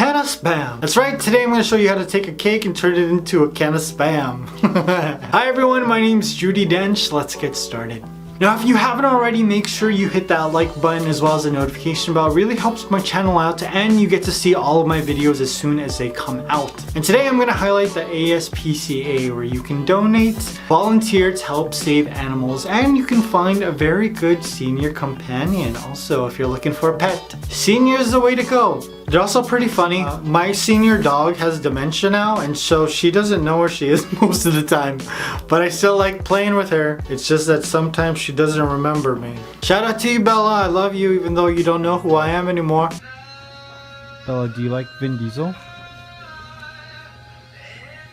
can of Spam. That's right, today I'm going to show you how to take a cake and turn it into a can of Spam. Hi everyone, my name's Judy Dench. Let's get started. Now if you haven't already, make sure you hit that like button as well as the notification bell. It really helps my channel out and you get to see all of my videos as soon as they come out. And today I'm going to highlight the ASPCA, where you can donate, volunteer to help save animals, and you can find a very good senior companion also if you're looking for a pet. Senior is the way to go. They're also pretty funny. My senior dog has dementia now, and so she doesn't know where she is most of the time. But I still like playing with her. It's just that sometimes she doesn't remember me. Shout out to you, Bella. I love you even though you don't know who I am anymore. Bella, do you like Vin Diesel?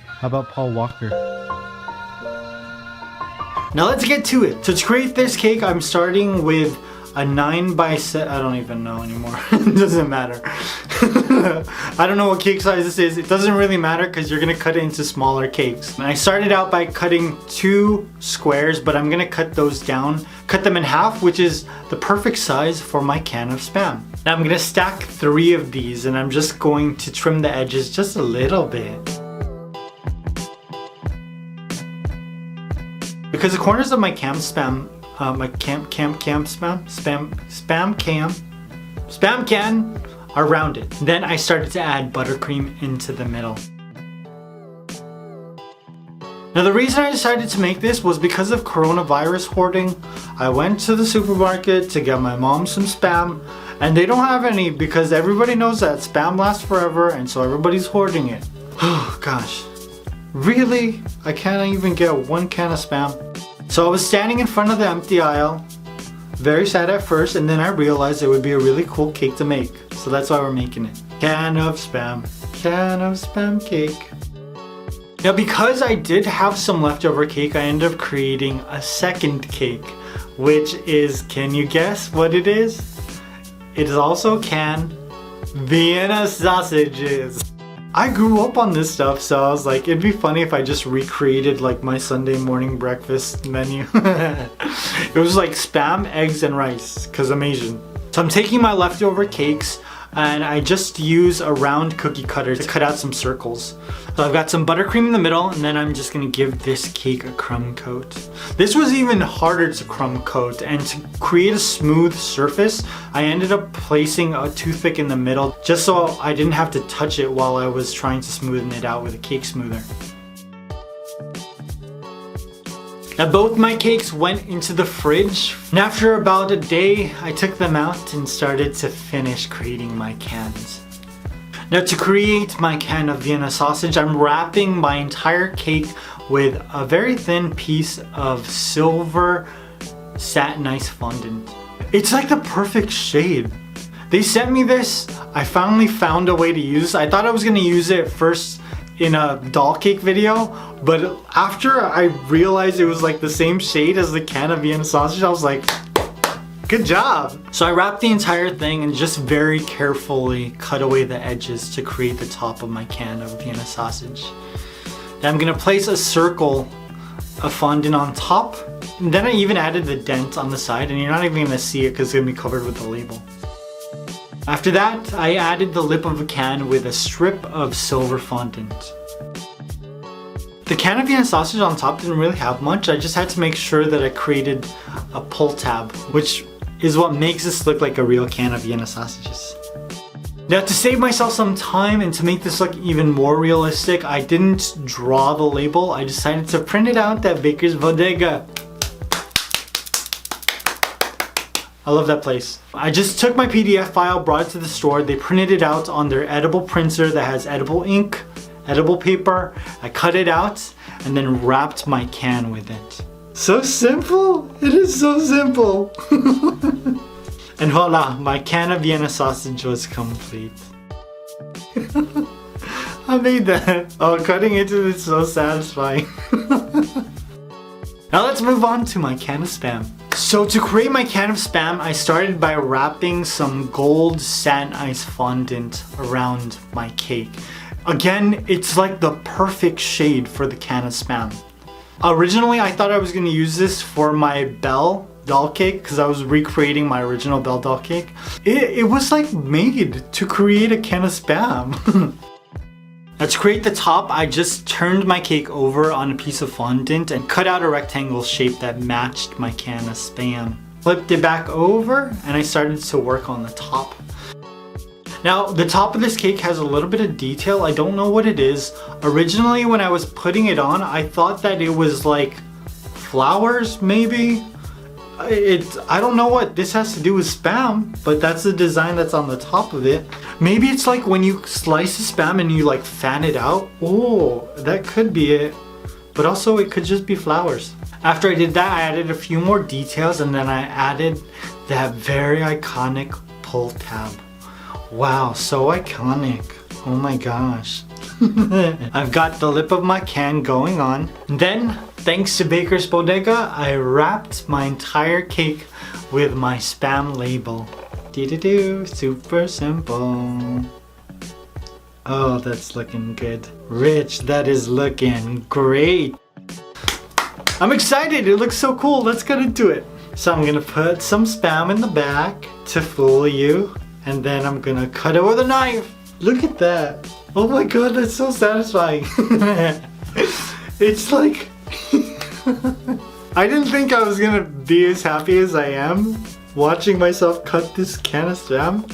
How about Paul Walker? Now let's get to it. So to create this cake, I'm starting with a 9x7, I don't even know anymore. It doesn't matter. I don't know what cake size this is. It doesn't really matter because you're gonna cut it into smaller cakes. And I started out by cutting 2 squares, but I'm gonna cut those down, cut them in half, which is the perfect size for my can of Spam. Now I'm gonna stack 3 of these, and I'm just going to trim the edges just a little bit. Because the corners of my cam spam, spam can are rounded. Then I started to add buttercream into the middle. Now the reason I decided to make this was because of coronavirus hoarding. I went to the supermarket to get my mom some Spam, and they don't have any because everybody knows that Spam lasts forever, and so everybody's hoarding it. Oh gosh. Really? I can't even get 1 can of Spam. So I was standing in front of the empty aisle, very sad at first, and then I realized it would be a really cool cake to make. So that's why we're making it. Can of Spam cake. Now because I did have some leftover cake, I ended up creating a second cake, which is, can you guess what it is? It is also canned Vienna sausages. I grew up on this stuff, so I was like, it'd be funny if I just recreated like my Sunday morning breakfast menu. It was like Spam, eggs, and rice, because I'm Asian. So I'm taking my leftover cakes, and I just use a round cookie cutter to cut out some circles. So I've got some buttercream in the middle, and then I'm just gonna give this cake a crumb coat. This was even harder to crumb coat, and to create a smooth surface, I ended up placing a toothpick in the middle just so I didn't have to touch it while I was trying to smoothen it out with a cake smoother. Now both my cakes went into the fridge, and after about a day, I took them out and started to finish creating my cans. Now to create my can of Vienna sausage, I'm wrapping my entire cake with a very thin piece of silver satin ice fondant. It's like the perfect shade. They sent me this, I finally found a way to use it. I thought I was gonna use it first in a doll cake video, but after I realized it was like the same shade as the can of Vienna sausage, I was like, good job! So I wrapped the entire thing and just very carefully cut away the edges to create the top of my can of Vienna sausage. Then I'm gonna place a circle of fondant on top, and then I even added the dent on the side, and you're not even gonna see it because it's gonna be covered with the label. After that, I added the lip of a can with a strip of silver fondant. The can of Vienna sausage on top didn't really have much. I just had to make sure that I created a pull tab, which is what makes this look like a real can of Vienna sausages. Now to save myself some time and to make this look even more realistic, I didn't draw the label. I decided to print it out at Baker's Bodega. I love that place. I just took my PDF file, brought it to the store. They printed it out on their edible printer that has edible ink, edible paper. I cut it out and then wrapped my can with it. So simple! It is so simple! And voila, my can of Vienna sausage was complete. I made that. Oh, cutting into it is so satisfying. Now let's move on to my can of Spam. So to create my can of Spam, I started by wrapping some gold satin ice fondant around my cake. Again, it's like the perfect shade for the can of Spam. Originally, I thought I was going to use this for my bell doll cake because I was recreating my original Belle doll cake. It was like made to create a can of Spam. Now to create the top, I just turned my cake over on a piece of fondant and cut out a rectangle shape that matched my can of Spam. Flipped it back over and I started to work on the top. Now the top of this cake has a little bit of detail. I don't know what it is. Originally when I was putting it on, I thought that it was like flowers maybe. I don't know what this has to do with Spam, but that's the design that's on the top of it. Maybe it's like when you slice the Spam and you like fan it out. Oh, that could be it. But also it could just be flowers. After I did that, I added a few more details and then I added that very iconic pull tab. Wow, so iconic. Oh my gosh. I've got the lip of my can going on. Then, thanks to Baker's Bodega, I wrapped my entire cake with my Spam label. Doo-doo-doo, super simple. Oh, that's looking good. Rich, that is looking great. I'm excited, it looks so cool. Let's get into it. So I'm gonna put some Spam in the back to fool you. And then I'm gonna cut it with a knife. Look at that. Oh my god, that's so satisfying. It's like... I didn't think I was gonna be as happy as I am watching myself cut this can of Spam.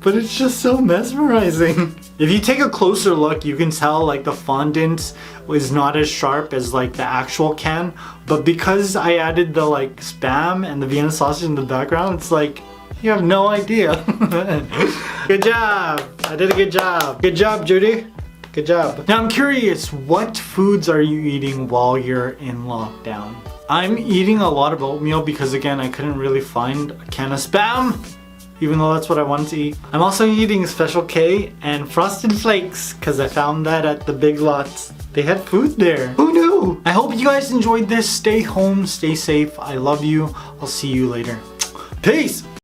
But it's just so mesmerizing. If you take a closer look, you can tell like the fondant is not as sharp as like the actual can. But because I added the like Spam and the Vienna sausage in the background, it's like, you have no idea. Good job. I did a good job. Good job, Judy. Good job. Now I'm curious, what foods are you eating while you're in lockdown? I'm eating a lot of oatmeal because again, I couldn't really find a can of Spam, even though that's what I wanted to eat. I'm also eating Special K and Frosted Flakes because I found that at the Big Lots. They had food there. Who knew? I hope you guys enjoyed this. Stay home, stay safe. I love you. I'll see you later. Peace.